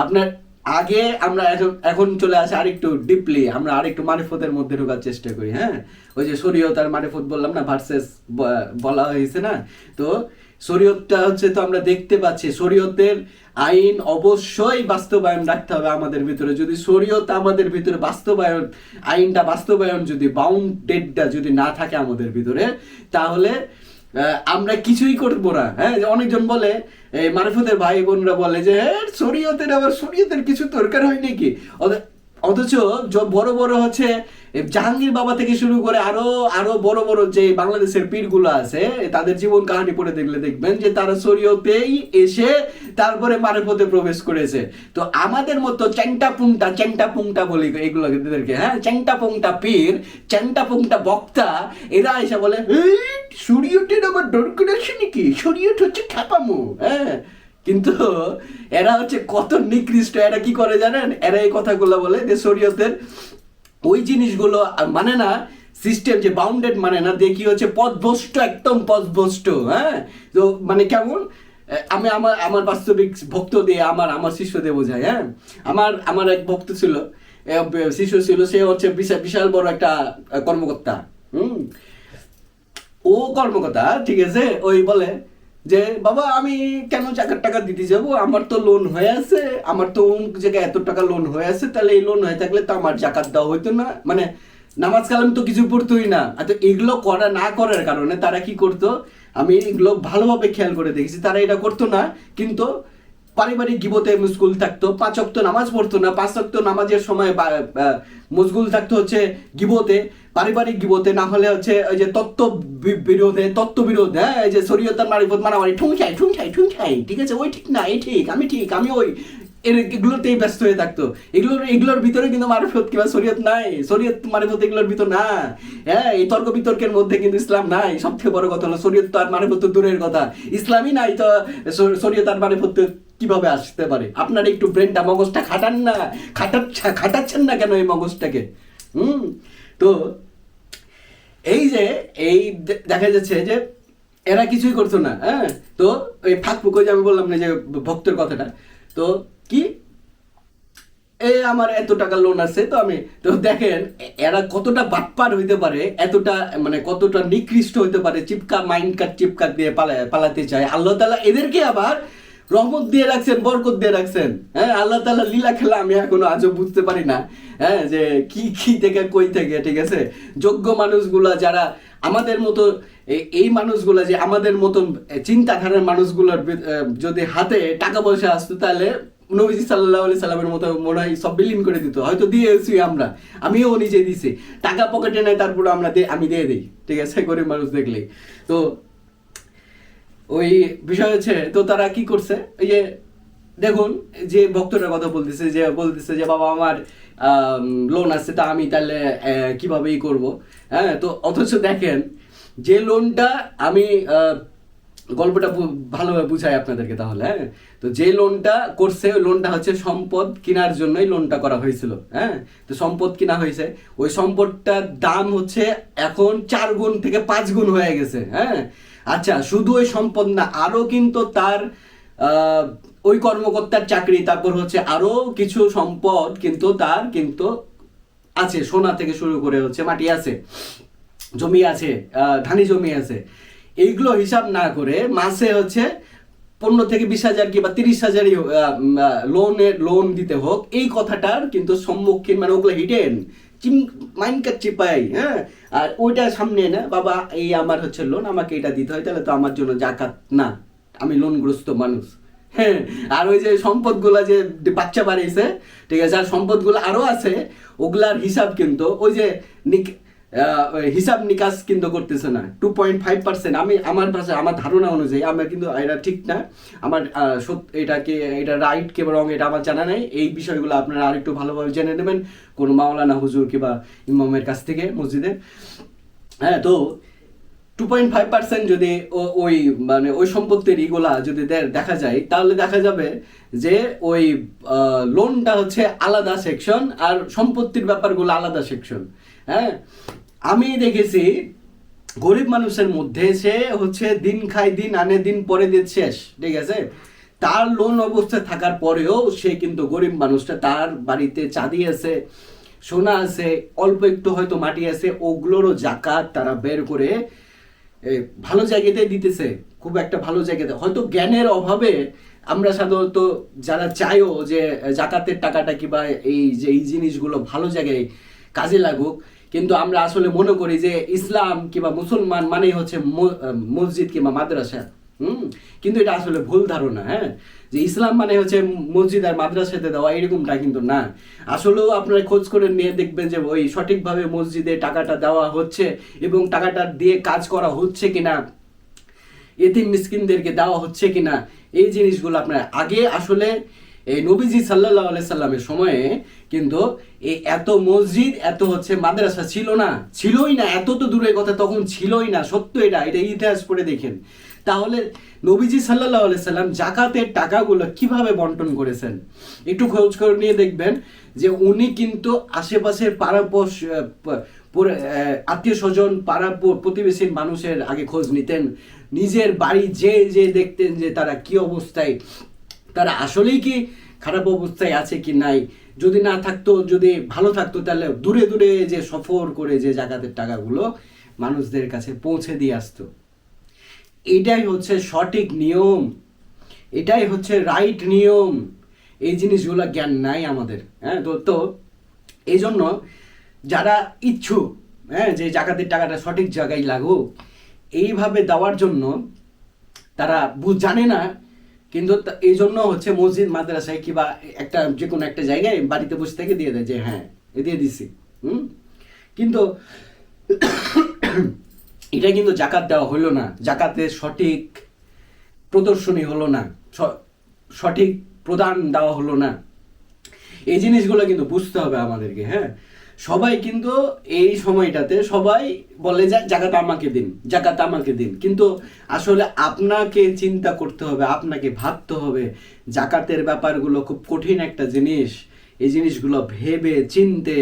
আপনার আমরা এখন চলে আসে আরেকটু ডিপলি, আমরা আরেকটু মারিফতের মধ্যে ঢোকার চেষ্টা করি। ওই যে শরীয়ত আর মারিফত বললাম না, ভার্সেস বলা হয়েছে না? তো শরীয়তটা হচ্ছে, তো আমরা দেখতে পাচ্ছি শরীয়তের আইন অবশ্যই বাস্তবায়ন রাখতে হবে আমাদের ভিতরে। যদি শরীয়ত আমাদের ভিতরে আইনটা বাস্তবায়ন যদি বাউন্ডেডটা যদি না থাকে আমাদের ভিতরে, তাহলে আমরা কিছুই করবো না। অনেকজন বলে, মারিফতের ভাই বোনরা বলে যে শরীয়তের কিছু দরকার হয় নাকি? অথচ বড় হচ্ছে জাহাঙ্গীর বাবা থেকে শুরু করে আরো বড় যে বাংলাদেশের পীরগুলো আছে, তাদের জীবন কাহিনী পড়ে দেখবেন যে তারা শরীয়তেই এসে তারপরে মারিফতে প্রবেশ করেছে। তো আমাদের মতো চ্যাংটা পুংটা বলি এগুলোকে, চ্যাংটা পুংটা পীর, চ্যাংটা পুংটা বক্তা, এরা এসে বলে শরীয়তের আবার দরকার আছে নাকি, শরীয়ত হচ্ছে খ্যাপামো। কিন্তু এরা হচ্ছে কত নিকৃষ্ট। এরা কি করে জানেন? এরা এই কথাগুলো বলে যে শরীয়তের ওই জিনিসগুলো মানে না, সিস্টেম যে বাউন্ডেড মানে না, দেখি হচ্ছে পথভ্রষ্ট, একদম পথভ্রষ্ট। তো মানে কেমন, আমি আমার বাস্তবিক ভক্ত দিয়ে আমার শিষ্যদের বোঝাই। আমার এক ভক্ত ছিল, শিষ্য ছিল, সে হচ্ছে বিশাল বড় একটা কর্মকর্তা। ও কর্মকর্তা, ঠিক আছে, ওই বলে যে বাবা আমি কেন জাকাত টাকা দিতে যাব, আমার তো লোন হয়ে আছে, আমার তো অমুক জায়গায় এত টাকা লোন হয়ে আছে, তাহলে এই লোন হয়ে থাকলে তো আমার জাকাত দেওয়া হইতো না, মানে নামাজ কালাম তো কিছু পড়তোই না। তো এগুলো করা না করার কারণে তারা কি করতো, আমি এগুলো ভালোভাবে খেয়াল করে দেখেছি, তারা এটা করতো না, কিন্তু পারিবারিক গিবতে মশগুল থাকতো, 5 ওয়াক্ত নামাজ পড়তো না, 5 ওয়াক্ত নামাজের সময় মশগুল থাকতো হচ্ছে গিবতে, পারিবারিক গিবতে, না হলে হচ্ছে ওই যে তত্ত্ব বিরোধ, হ্যাঁ, এই যে শরীয়তার মারিফত মারামারি, ঠুংঠাই, ঠিক আছে, ওই ঠিক না, এই ঠিক, আমি ঠিক, আমি ওই, এগুলোতেই ব্যস্ত হয়ে থাকতো। এগুলোর ভিতরে কিন্তু মারিফত কিংবা শরীয়ত নাই, শরীয়ত মারিফত এগুলোর ভিতর না। হ্যাঁ, এই তর্ক বিতর্কের মধ্যে কিন্তু ইসলাম নাই। সবথেকে বড় কথা হলো শরীয়ত তো আর মারিফত তো দূরের কথা, ইসলামই নাই তো শরীয়ত আর মারিফত কিভাবে আসতে পারে? আপনারা একটু ব্রেনটা, মগজটা খাটান না, খাটাচ্ছেন না কেন এই মগজটাকে? তো এই যে দেখা যাচ্ছে যে এরা কিছুই করতো না। হ্যাঁ, তো এই ফাঁক ফুক, যে আমি বললাম না যে ভক্তের কথাটা, তো কি আমার এত টাকা লোন আছে, তো আমি, তো দেখেন এরা কতটা বাটপার হইতে পারে, এতটা মানে কতটা নিকৃষ্ট হইতে পারে, চিপকাট দিয়ে পালাতে চায়। আল্লাহ তাআলা এদেরকে আবার রহমত দিয়ে রাখছেন, বরকত দিয়ে রাখছেন। হ্যাঁ, আল্লাহ তাআলা লীলা খেলা আমি এখনো আজও বুঝতে পারি না। হ্যাঁ, যে কি থেকে কই থেকে, ঠিক আছে, যোগ্য মানুষগুলা যারা আমাদের মতো, এই মানুষগুলা যে আমাদের মতন চিন্তাধারার মানুষগুলোর যদি হাতে টাকা পয়সা আসতো, তাহলে নবীজি সাল্লাল্লাহু আলাইহি সাল্লামের মতো মনে হয় সব বিলীন করে দিত, হয়তো দিয়েছি আমরা, আমিও নিজে দিছি, টাকা পকেটে নেয়, তারপরে আমি দিয়ে দিই, ঠিক আছে, গরিব মানুষ দেখলেই। তো ওই বিষয় হচ্ছে, তো তারা কি করছে, এই যে দেখুন যে ভক্তটার কথা বলতেছে যে বাবা আমার লোন আছে, তা আমি তাহলে কিভাবে ই করবো। হ্যাঁ, তো অথচ দেখেন যে লোনটা আমি গল্পটা ভালোভাবে বুঝাই আপনাদেরকে তাহলে। হ্যাঁ, তো যে লোনটা করছে, ওই লোনটা হচ্ছে সম্পদ কেনার জন্যই লোনটা করা হয়েছিল। হ্যাঁ, তো সম্পদ কিনা হয়েছে, ওই সম্পদটার দাম হচ্ছে এখন 4 গুণ থেকে 5 গুণ হয়ে গেছে। হ্যাঁ, আচ্ছা, শুধু ওই সম্পদ না, আরো কিন্তু তার ওই কর্মকর্তার চাকরি, তারপর হচ্ছে আরো কিছু সম্পদ কিন্তু তার কিন্তু আছে, সোনা থেকে শুরু করে হচ্ছে মাটি আছে, জমি আছে, ধানি জমি আছে। এইগুলো হিসাব না করে মাসে হচ্ছে 15 থেকে 20,000 কি বা 30,000 লোন দিতে হোক, এই কথাটার কিন্তু সম্মুখীন, মানে ওগুলো হিডেন মাইন্ডকাট চিপাই। হ্যাঁ, আর ওইটা সামনে না, বাবা এই আমার হচ্ছে লোন, আমাকে এটা দিতে হয়, তাহলে তো আমার জন্য জাকাত না, আমি লোনগ্রস্ত মানুষ। হ্যাঁ, আর ওই যে সম্পদগুলা যে বাচ্চা বাড়িয়েছে, ঠিক আছে, আর সম্পদগুলো আরো আছে, ওগুলার হিসাব কিন্তু ওই যে হিসাব নিকাশ কিন্তু করতেছে না। 2.5%, আমার ধারণা অনুযায়ী, আমার কিন্তু এটা ঠিক না, আমার এটা রাইট কে রং এটা আমার জানা নাই। এই বিষয়গুলো আপনারা আরেকটু ভালোভাবে জেনে নেবেন কোনো মাওলানা হুজুর কিংবা ইমামের কাছ থেকে মসজিদে। হ্যাঁ, তো 2.5% যদি ওই মানে ওই সম্পত্তির ইগুলা যদি দেখা যায়, তাহলে দেখা যাবে যে ওই লোনটা হচ্ছে আলাদা সেকশন আর সম্পত্তির ব্যাপারগুলো আলাদা সেকশন। হ্যাঁ, আমি দেখেছি গরিব মানুষের মধ্যে সে হচ্ছে দিন খায় দিন আনে, দিন পরে দিন শেষ, ঠিক আছে, তার লোন অবস্থায় থাকার পরেও সে কিন্তু গরিব মানুষটা, তার বাড়িতে চাঁদি আছে, সোনা আছে, অল্প একটু হয়তো মাটি আছে, ওগুলোরও জাকাত তারা বের করে ভালো জায়গাতে দিতেছে, খুব একটা ভালো জায়গাতে। হয়তো জ্ঞানের অভাবে আমরা সাধারণত যারা চাইও যে জাকাতের টাকাটা কিংবা এই জিনিসগুলো ভালো জায়গায় কাজে লাগুক, কিন্তু আমরা আসলে মনে করি যে ইসলাম কিংবা মুসলমান মানেই হচ্ছে মসজিদ কিংবা মাদ্রাসা। কিন্তু এটা আসলে ভুল ধারণা। হ্যাঁ, যে ইসলাম মানে হচ্ছে মসজিদ আর মাদ্রাসাতে দেওয়া, এরকমটা কিন্তু না। আসলেও আপনারা খোঁজ করে নিয়ে দেখবেন যে ওই সঠিকভাবে মসজিদে টাকাটা দেওয়া হচ্ছে এবং টাকাটা দিয়ে কাজ করা হচ্ছে কিনা, এতিম মিসকিনদেরকে দেওয়া হচ্ছে কিনা, এই জিনিসগুলো আপনার আগে আসলে এই নবীজি সাল্লাল্লাহু আলাইহি সাল্লামের সময়ে কিন্তু এই এত মসজিদ, এত হচ্ছে মাদ্রাসা ছিলই না, এত তো দূরের কথা, তখন ছিলই না। সত্য এটা ইতিহাস পড়ে দেখেন। তাহলে নবীজি সাল্লাল্লাহু আলাইহি সাল্লাম জাকাতের টাকাগুলো কিভাবে বন্টন করেছেন একটু খোঁজ করে নিয়ে দেখবেন যে উনি কিন্তু আশেপাশের আত্মীয় স্বজন, পাড়া প্রতিবেশীর মানুষের আগে খোঁজ নিতেন, নিজের বাড়ি যে দেখতেন যে তারা কি অবস্থায়, তারা আসলেই কি খারাপ অবস্থায় আছে কি নাই, যদি না থাকতো, যদি ভালো থাকতো, তাহলে দূরে দূরে যে সফর করে যে জাকাতের টাকাগুলো মানুষদের কাছে পৌঁছে দিয়ে আসতো। এটাই হচ্ছে সঠিক নিয়ম, এটাই হচ্ছে রাইট নিয়ম। এই জিনিসগুলো জ্ঞান নাই আমাদের। হ্যাঁ, তো এই জন্য যারা ইচ্ছুক, হ্যাঁ, যে জাকাতের টাকাটা সঠিক জায়গায় লাগুক এইভাবে দেওয়ার জন্য, তারা জানে না, কিন্তু এই জন্য হচ্ছে মসজিদ মাদ্রাসায় কিংবা একটা যে কোনো একটা জায়গায় বাড়িতে বসে থেকে দিয়ে দেয় যে হ্যাঁ দিয়ে দিছি। কিন্তু এটা কিন্তু জাকাত দেওয়া হলো না, জাকাতের সঠিক প্রদর্শনী হলো না, সঠিক প্রদান দেওয়া হলো না। এই জিনিসগুলো কিন্তু বুঝতে হবে আমাদেরকে। হ্যাঁ, সবাই কিন্তু এই সময়টাতে সবাই বলে যে জাকাত আমাকে দিন, জাকাত আমাকে দিন, কিন্তু আসলে আপনাকে চিন্তা করতে হবে, আপনাকে ভাবতে হবে। জাকাতের ব্যাপারগুলো খুব কঠিন একটা জিনিস, এই জিনিসগুলো ভেবে চিনতে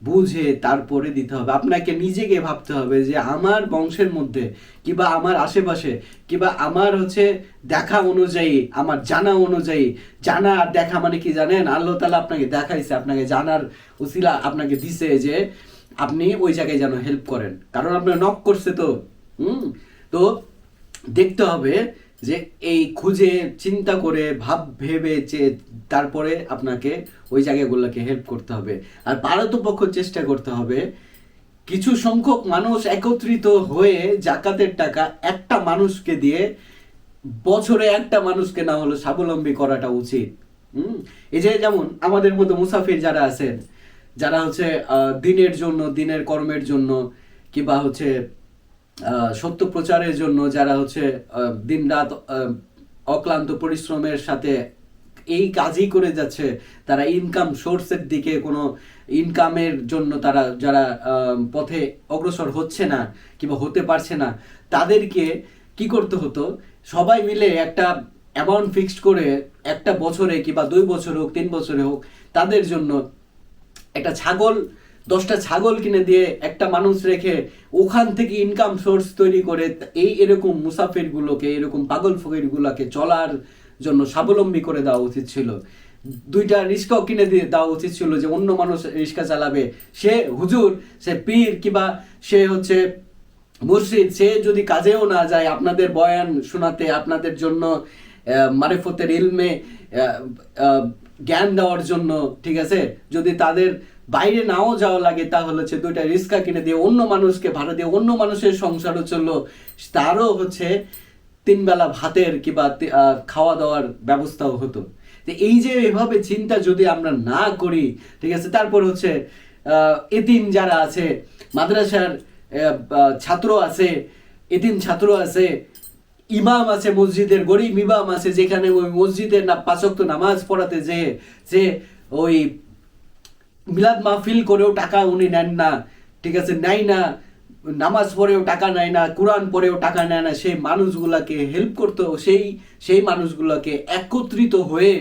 বুঝে তারপরে দিতে হবে। আপনাকে নিজেকে ভাবতে হবে যে আমার বংশের মধ্যে কিংবা আমার আশেপাশে কিংবা আমার হচ্ছে দেখা অনুযায়ী, আমার জানা অনুযায়ী, জানা আর দেখা মানে কি জানেন, আল্লাহ তাআলা আপনাকে দেখাইছে, আপনাকে জানার উসিলা আপনাকে দিছে যে আপনি ওই জায়গায় যেন হেল্প করেন, কারণ আপনার নক করছে। তো তো দেখতে হবে যে এই খুঁজে চিন্তা করে ভেবে যে তারপরে আপনাকে ওই জায়গাগুলোকে হেল্প করতে হবে। আর পারতপক্ষ চেষ্টা করতে হবে কিছু সংখ্যক মানুষ একত্রিত হয়ে জাকাতের টাকা একটা মানুষকে দিয়ে, বছরে একটা মানুষকে না হলে স্বাবলম্বী করাটা উচিত। এই যে যেমন আমাদের মতো মুসাফির যারা আছেন, যারা হচ্ছে দিনের জন্য, দিনের কর্মের জন্য কিংবা হচ্ছে সত্য প্রচারের জন্য, যারা হচ্ছে দিন রাত অক্লান্ত পরিশ্রমের সাথে এই কাজই করে যাচ্ছে, তারা ইনকাম সোর্সের দিকে কোনো ইনকামের জন্য তারা যারা পথে অগ্রসর হচ্ছে না কিংবা হতে পারছে না, তাদেরকে কি করতে হতো, সবাই মিলে একটা অ্যামাউন্ট ফিক্সড করে একটা বছরে কিংবা 2 বছর হোক 3 বছরে হোক তাদের জন্য একটা ছাগল, 10টা ছাগল কিনে দিয়ে একটা মানুষ রেখে ওখান থেকে ইনকাম সোর্স তৈরি করে এরকম মুসাফিরগুলোকে, এরকম পাগল ফকিরগুলোকে চলার জন্য স্বাবলম্বী করে দেওয়া উচিত ছিল। 2টা রিক্সাও কিনে দিয়ে দেওয়া উচিত ছিল যে অন্য মানুষ রিক্সা চালাবে, সে হুজুর, সে পীর কিংবা সে হচ্ছে মুর্শিদ, সে যদি কাজেও না যায় আপনাদের বয়ান শোনাতে, আপনাদের জন্য মারিফতের ইলমে জ্ঞান দেওয়ার জন্য, ঠিক আছে, যদি তাদের বাইরে নাও যাওয়া লাগে তাহলে হচ্ছে 2টা রিক্সা কিনে দিয়ে অন্য মানুষকে ভাড়া দিয়ে অন্য মানুষের সংসারও চললো, তারও হচ্ছে 3 বেলা ভাতের কিংবা খাওয়া দাওয়ার ব্যবস্থাও হতো। এই যে এভাবে চিন্তা যদি আমরা না করি, ঠিক আছে, তারপর হচ্ছে এতিম যারা আছে, মাদ্রাসার ছাত্র আছে, এতিম ছাত্র আছে, ইমাম আছে, মসজিদের গরিব ইমাম আছে, যেখানে ওই মসজিদের 5 ওয়াক্ত নামাজ পড়াতে যে ওই মিলাদ মাহফিল করেও টাকা উনি নেন না, ঠিক আছে, নেয় না, নামাজ পড়েও টাকা নেয় না, কোরআন পড়েও টাকা নেয় না, সেই মানুষগুলাকে হেল্প করতে, সেই মানুষগুলোকে একত্রিত হয়ে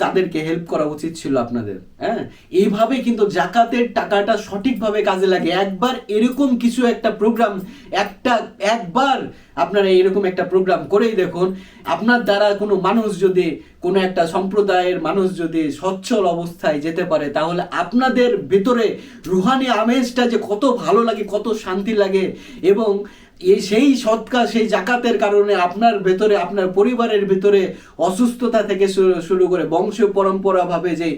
তাদেরকে হেল্প করা উচিত ছিল আপনাদের। হ্যাঁ, এইভাবে কিন্তু জাকাতের টাকাটা সঠিকভাবে কাজে লাগে। একবার এরকম কিছু একটা প্রোগ্রাম, একবার আপনারা এরকম একটা প্রোগ্রাম করেই দেখুন, আপনার দ্বারা কোনো মানুষ যদি, কোনো একটা সম্প্রদায়ের মানুষ যদি সচ্ছল অবস্থায় যেতে পারে, তাহলে আপনাদের ভেতরে রুহানি আমেজটা যে কত ভালো লাগে, কত শান্তি লাগে, এবং সেই সৎকার, সেই জাকাতের কারণে আপনার ভেতরে, আপনার পরিবারের ভেতরে অসুস্থতা থেকে শুরু করে বংশীয় পরম্পরাভাবে যে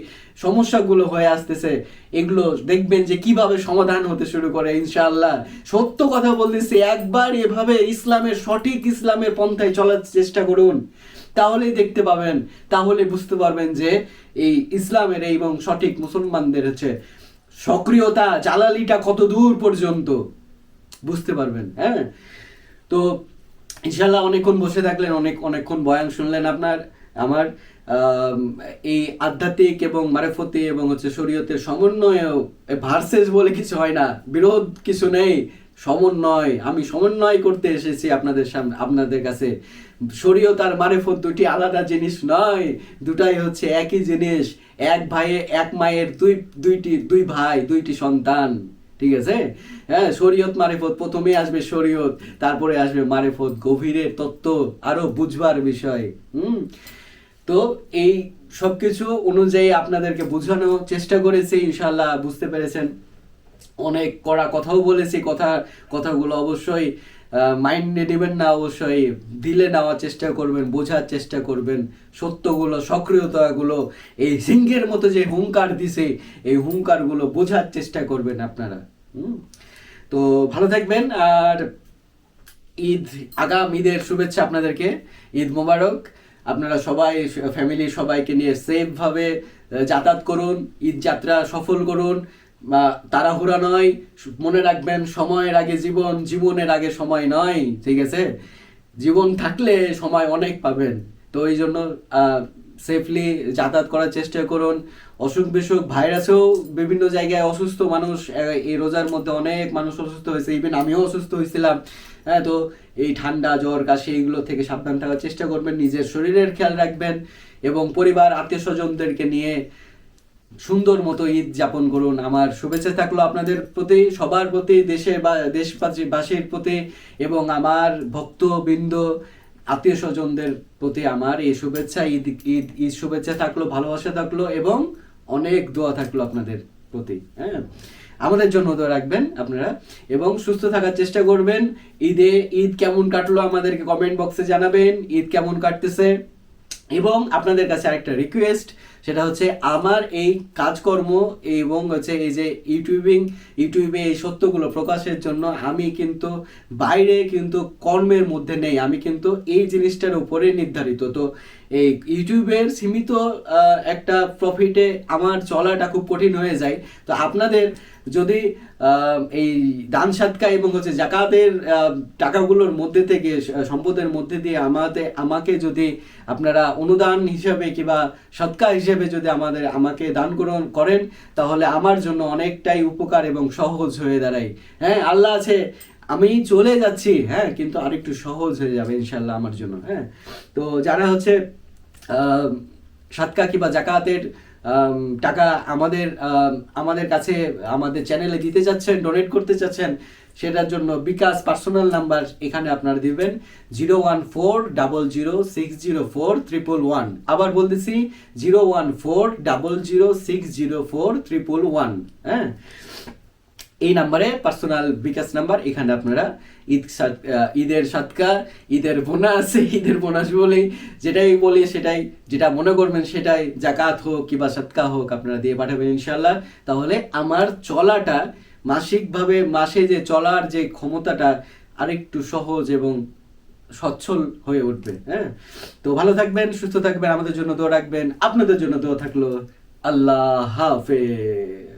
সমস্যাগুলো হয়ে আসতেছে, এগুলো দেখবেন যে কিভাবে সমাধান হতে শুরু করে ইনশাআল্লাহ। সত্য কথা বলতেছি, একবার এভাবে সঠিক ইসলামের পন্থায় চলার চেষ্টা করুন, তাহলেই দেখতে পাবেন, তাহলে বুঝতে পারবেন যে এই ইসলামের এবং সঠিক মুসলমানদের হচ্ছে সক্রিয়তা, জালালিটা কত দূর পর্যন্ত বুঝতে পারবেন। হ্যাঁ, তো ইনশাআল্লাহ অনেকক্ষণ বসে থাকলেন, অনেকক্ষণ বয়ান শুনলেন। আমার এই আধ্যাত্মিক এবং মারিফতি এবং হচ্ছে শরীয়তের সমন্বয়েও ভার্সেস বলে কিছু হয় না, বিরোধ কিছু নেই, সমন্বয়। আমি সমন্বয় করতে এসেছি আপনাদের কাছে। শরীয়ত আর মারিফত দুটি আলাদা জিনিস নয়, দুটাই হচ্ছে একই জিনিস। এক ভাইয়ে এক মায়ের দুই ভাই, 2টি সন্তান, ঠিক আছে। হ্যাঁ, শরীয়ত মারিফত, প্রথমে আসবে শরীয়ত, তারপরে আসবে মারিফত, গভীরের তত্ত্ব, আরো বুঝবার বিষয়। তো এই সবকিছু অনুযায়ী আপনাদেরকে বোঝানোর চেষ্টা করেছি, ইনশাআল্লাহ বুঝতে পেরেছেন। অনেক কড়া কথাও বলেছি, কথাগুলো অবশ্যই মাইন্ডে নেবেন না, অবশ্যই দিলে নেওয়ার চেষ্টা করবেন, বোঝার চেষ্টা করবেন সত্যগুলো, সক্রিয়তাগুলো, এই সিংহের মতো যে হুঙ্কার দিছে এই হুঙ্কারগুলো বোঝার চেষ্টা করবেন আপনারা। তো ভালো থাকবেন, আর আগাম ঈদের শুভেচ্ছা আপনাদেরকে, ঈদ মোবারক। আপনারা সবাই ফ্যামিলি সবাইকে নিয়ে সেফভাবে যাতায়াত করুন, ঈদ যাত্রা সফল করুন, বা তাড়াহুড়া নয়। মনে রাখবেন, সময়ের আগে জীবন, জীবনের আগে সময় নয়, ঠিক আছে? জীবন থাকলে সময় অনেক পাবেন। তো এই জন্য সেফলি যাতায়াত করার চেষ্টা করুন। অসুখ বিসুখ, ভাইরাসেও বিভিন্ন জায়গায় অসুস্থ মানুষ, এই রোজার মধ্যে অনেক মানুষ অসুস্থ হয়েছে, ইভেন আমিও অসুস্থ হয়েছিলাম। হ্যাঁ, তো এই ঠান্ডা, জ্বর, কাশি এগুলো থেকে সাবধান থাকার চেষ্টা করবেন, নিজের শরীরের খেয়াল রাখবেন, এবং পরিবার আত্মীয় স্বজনদেরকে নিয়ে সুন্দর মতো ঈদ যাপন করুন। আমার শুভেচ্ছা থাকলো আপনাদের প্রতি, সবার প্রতি, দেশের বা দেশবাসীর প্রতি, এবং আমার ভক্তবৃন্দ, আত্মীয় স্বজনদের প্রতি আমার এই শুভেচ্ছা, ঈদ ঈদ ঈদ শুভেচ্ছা থাকলো, ভালোবাসা থাকলো, এবং অনেক দোয়া থাকলো আপনাদের প্রতি। হ্যাঁ, আমাদের জন্য দোয়া রাখবেন আপনারা, এবং সুস্থ থাকার চেষ্টা করবেন। ঈদ কেমন কাটলো আমাদেরকে কমেন্ট বক্সে জানাবেন, ঈদ কেমন কাটতেছে। এবং আপনাদের কাছে আরেকটা রিকোয়েস্ট, সেটা হচ্ছে আমার এই কাজকর্ম এবং হচ্ছে এই যে ইউটিউবে এই সত্যগুলো প্রকাশের জন্য আমি কিন্তু বাইরে কিন্তু কর্মের মধ্যে নেই, আমি কিন্তু এই জিনিসটার উপরে নির্ধারিত। তো এই ইউটিউবের সীমিত একটা প্রফিটে আমার চলাটা খুব কঠিন হয়ে যায়। তো আপনাদের যদি এই দান সাদকা এবং হচ্ছে জাকাতের টাকাগুলোর মধ্যে থেকে, সম্পদের মধ্যে দিয়ে আমাকে যদি আপনারা অনুদান হিসেবে কিংবা সৎকা হিসেবে যদি আমাকে দান করেন, তাহলে আমার জন্য অনেকটাই উপকার এবং সহজ হয়ে দাঁড়ায়। হ্যাঁ, আল্লাহ আছে, আমি চলে যাচ্ছি, হ্যাঁ, কিন্তু আরেকটু সহজ হয়ে যাবে ইনশাল্লাহ আমার জন্য। হ্যাঁ, তো যারা হচ্ছে সাদকা কিংবা জাকাতের টাকা আমাদের কাছে, আমাদের চ্যানেলে দিতে চাচ্ছেন, ডোনেট করতে চাচ্ছেন, সেটার জন্য বিকাশ পার্সোনাল নাম্বার এখানে আপনারা দিবেন 01400604111। আবার বলতেছি 01400604111। হ্যাঁ, এই নাম্বারে পার্সোনাল বিকাশ নাম্বার, এখানে আপনারা ঈদের সাদকা, ঈদের বোনাস বলি, সেটাই যেটা মনে করবেন সেটাই, জাকাত হোক কিংবা সাদকা হোক, আপনারা দিয়ে পাঠাবেন ইনশাল্লাহ। তাহলে আমার চলাটা মাসিকভাবে, মাসে যে চলার যে ক্ষমতাটা আরেকটু সহজ এবং সচ্ছল হয়ে উঠবে। হ্যাঁ, তো ভালো থাকবেন, সুস্থ থাকবেন, আমাদের জন্য দোয়া রাখবেন, আপনাদের জন্য দোয়া থাকলো। আল্লাহ হাফেজ।